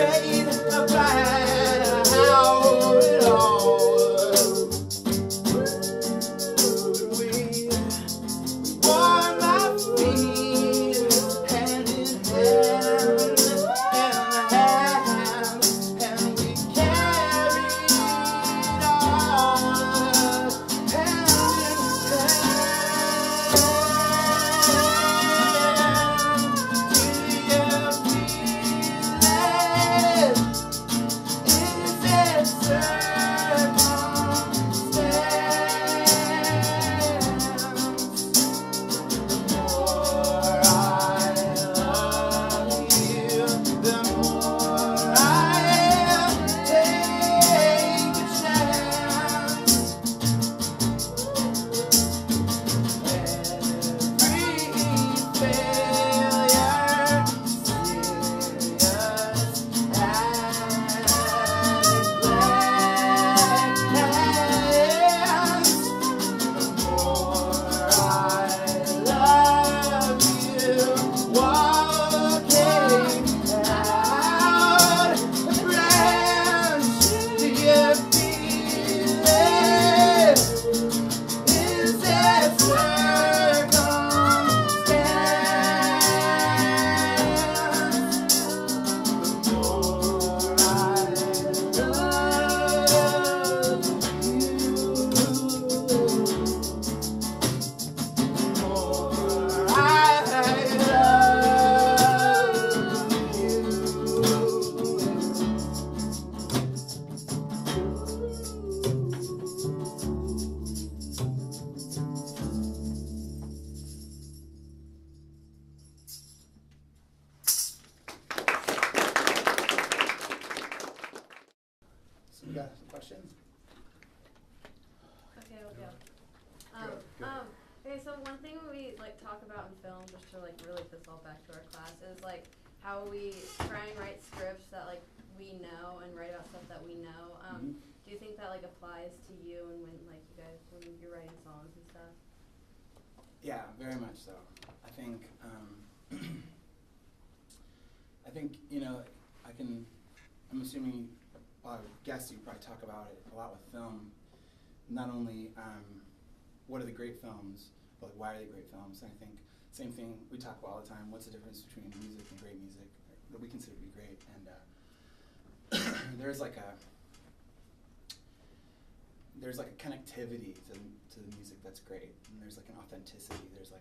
straight about it all. We warm our feet hand in hand, and we carried on hand in So you got some questions? Okay, we'll go. Okay, so one thing we talk about in film, just to really put this all back to our class, is how we try and write scripts that we know and write about stuff that we know. Do you think that applies to you and when you guys when you're writing songs and stuff? Yeah, very much so. I think I'm assuming, well, I would guess you probably talk about it a lot with film. Not only what are the great films, but why are they great films? And I think same thing we talk about all the time. What's the difference between music and great music that we consider to be great? And there's a connectivity to the music that's great, and there's an authenticity. There's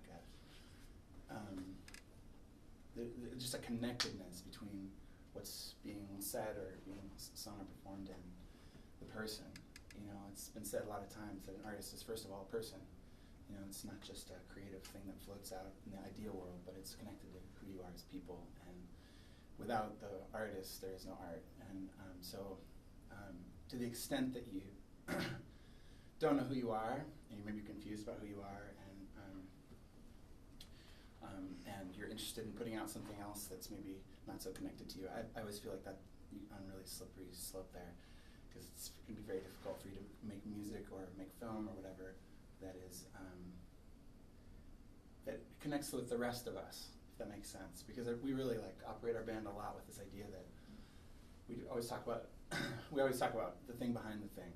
just a connectedness between what's being said or being sung or performed and the person. It's been said a lot of times that an artist is first of all a person. It's not just a creative thing that floats out in the ideal world, but it's connected to who you are as people. And without the artist, there is no art. And so to the extent that you don't know who you are, and you may be confused about who you are, and you're interested in putting out something else that's maybe not so connected to you, I always feel like that on a really slippery slope there, because it can be very difficult for you to make music or make film or whatever that is that connects with the rest of us, if that makes sense. Because we really operate our band a lot with this idea that we always talk about the thing behind the thing.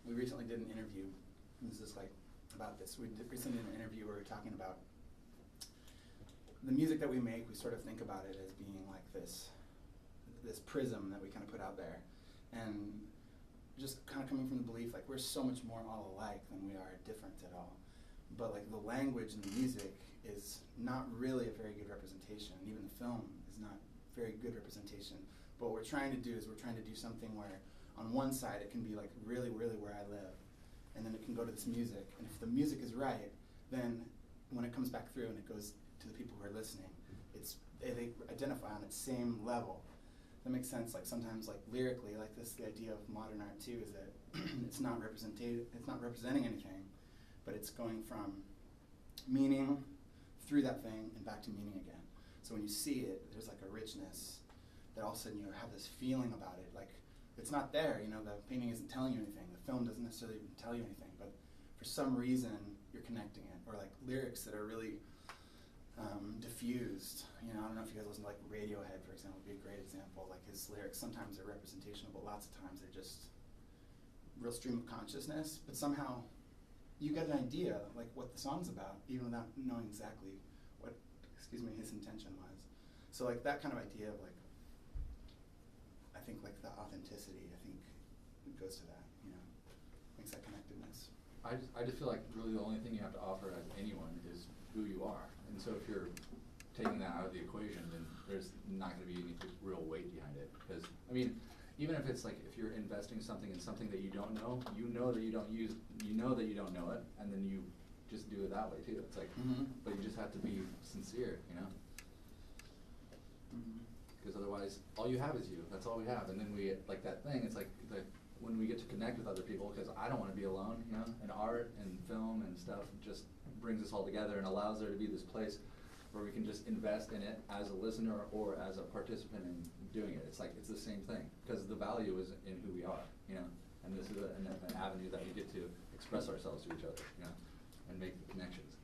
We recently did an interview. This is about this. We recently did an interview where we were talking about the music that we make. We sort of think about it as being this prism that we kind of put out there, and just kind of coming from the belief we're so much more all alike than we are different at all. But the language and the music is not really a very good representation. Even the film is not very good representation. But what we're trying to do is we're trying to do something where on one side it can be really, really where I live, and then it can go to this music. And if the music is right, then when it comes back through and it goes to the people who are listening, they identify on its same level. That makes sense. Sometimes lyrically, the idea of modern art too is that it's not representing anything, but it's going from meaning through that thing and back to meaning again. So when you see it, there's a richness that all of a sudden you have this feeling about it. It's not there, the painting isn't telling you anything, the film doesn't necessarily even tell you anything, but for some reason you're connecting it. Or lyrics that are really diffused. You know, I don't know if you guys listen to like Radiohead, for example, would be a great example. Like his lyrics, sometimes they're representational, but lots of times they're just real stream of consciousness. But somehow you get an idea like what the song's about, even without knowing exactly what, his intention was. So like that kind of idea of like, I think like the authenticity, I think it goes to that, you know, makes that connectedness. I just feel like really the only thing you have to offer as anyone is who you are. And so if you're taking that out of the equation, then there's not going to be any real weight behind it. Because, I mean, even if it's like, if you're investing something in something that you don't know, you know that you don't know it, and then you just do it that way too. It's like, but you just have to be sincere, you know? Because otherwise, all you have is you. That's all we have. And then we, like that thing, it's like when we get to connect with other people, because I don't want to be alone, you know? And art and film and stuff just brings us all together and allows there to be this place where we can just invest in it as a listener or as a participant in doing it. It's like, it's the same thing, because the value is in who we are, you know? And this is an avenue that we get to express ourselves to each other, you know, and make the connections.